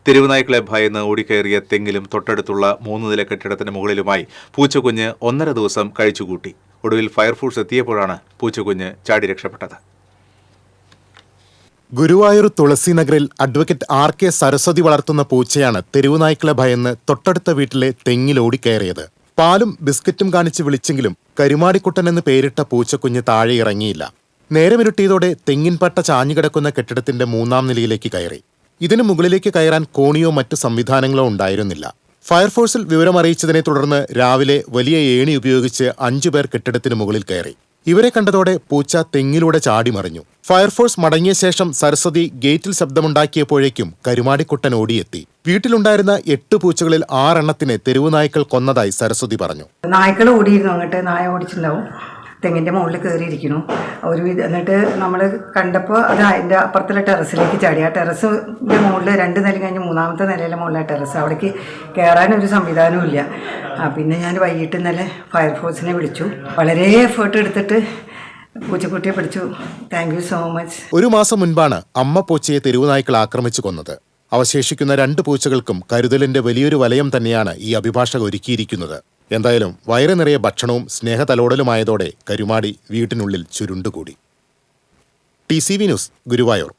തെരുവുനായ്ക്കളെ ഭയന്ന് ഓടിക്കയറിയ തെങ്ങിലും തൊട്ടടുത്തുള്ള 3 നില കെട്ടിടത്തിന് മുകളിലുമായി പൂച്ചക്കുഞ്ഞ് 1.5 ദിവസം കഴിച്ചുകൂട്ടി. ഒടുവിൽ ഫയർഫോഴ്സ് എത്തിയപ്പോഴാണ് പൂച്ചക്കുഞ്ഞ് ചാടി രക്ഷപ്പെട്ടത്. ഗുരുവായൂർ തുളസിനഗറിൽ അഡ്വക്കേറ്റ് RK സരസ്വതി വളർത്തുന്ന പൂച്ചയാണ് തെരുവുനായ്ക്കളെ ഭയന്ന് തൊട്ടടുത്ത വീട്ടിലെ തെങ്ങിലോടിക്കയറിയത്. പാലും ബിസ്ക്കറ്റും കാണിച്ച് വിളിച്ചെങ്കിലും കരുമാടിക്കുട്ടൻ എന്ന് പേരിട്ട പൂച്ചക്കുഞ്ഞ് താഴെ ഇറങ്ങിയില്ല. നേരമിരുട്ടിയതോടെ തെങ്ങിൻപട്ട ചാഞ്ഞുകിടക്കുന്ന കെട്ടിടത്തിന്റെ 3-ാം നിലയിലേക്ക് കയറി. ഇതിനു മുകളിലേക്ക് കയറാൻ കോണിയോ മറ്റു സംവിധാനങ്ങളോ ഉണ്ടായിരുന്നില്ല. ഫയർഫോഴ്സിൽ വിവരമറിയിച്ചതിനെ തുടർന്ന് രാവിലെ വലിയ ഏണി ഉപയോഗിച്ച് 5 പേർ കെട്ടിടത്തിന് മുകളിൽ കയറി. ഇവരെ കണ്ടതോടെ പൂച്ച തെങ്ങിലൂടെ ചാടിമറിഞ്ഞു. ഫയർഫോഴ്സ് മടങ്ങിയ ശേഷം സരസ്വതി ഗേറ്റിൽ ശബ്ദമുണ്ടാക്കിയപ്പോഴേക്കും കരുമാടിക്കുട്ടൻ ഓടിയെത്തി. വീട്ടിലുണ്ടായിരുന്ന 8 പൂച്ചകളിൽ 6 എണ്ണത്തിനെ തെരുവുനായ്ക്കൾ കൊന്നതായി സരസ്വതി പറഞ്ഞു. നായ്ക്കൾ ഓടിയിരുന്നു, അങ്ങോട്ട് നായ ഓടിച്ചിട്ടുണ്ടാവും. തെങ്ങിൻ്റെ മുകളിൽ കയറിയിരിക്കുന്നു. എന്നിട്ട് നമ്മൾ കണ്ടപ്പോൾ അത് അതിൻ്റെ അപ്പുറത്തുള്ള ടെറസിലേക്ക് ചാടി. ആ ടെറസിൻ്റെ മുകളിൽ 2 നില കഴിഞ്ഞ് 3-ാമത്തെ നിലയിലെ മുകളിലെ ടെറസ്. അവിടേക്ക് കയറാനൊരു സംവിധാനവും ഇല്ല. പിന്നെ ഞാൻ വൈകിട്ട് ഇന്നലെ ഫയർഫോഴ്സിനെ വിളിച്ചു. വളരെ എഫേർട്ട് എടുത്തിട്ട് പൂച്ചക്കുട്ടിയെ പിടിച്ചു. Thank you so much. 1 മാസം മുൻപാണ് അമ്മ പൂച്ചയെ തെരുവുനായ്ക്കൾ ആക്രമിച്ചു കൊന്നത്. അവശേഷിക്കുന്ന 2 പൂച്ചകൾക്കും കരുതലിന്റെ വലിയൊരു വലയം തന്നെയാണ് ഈ അഭിഭാഷക ഒരുക്കിയിരിക്കുന്നത്. എന്തായാലും വയറ് നിറയെ ഭക്ഷണവും സ്നേഹതലോടലുമായതോടെ കരുമാടി വീട്ടിനുള്ളിൽ ചുരുണ്ടുകൂടി. TCV news, Guruvayur.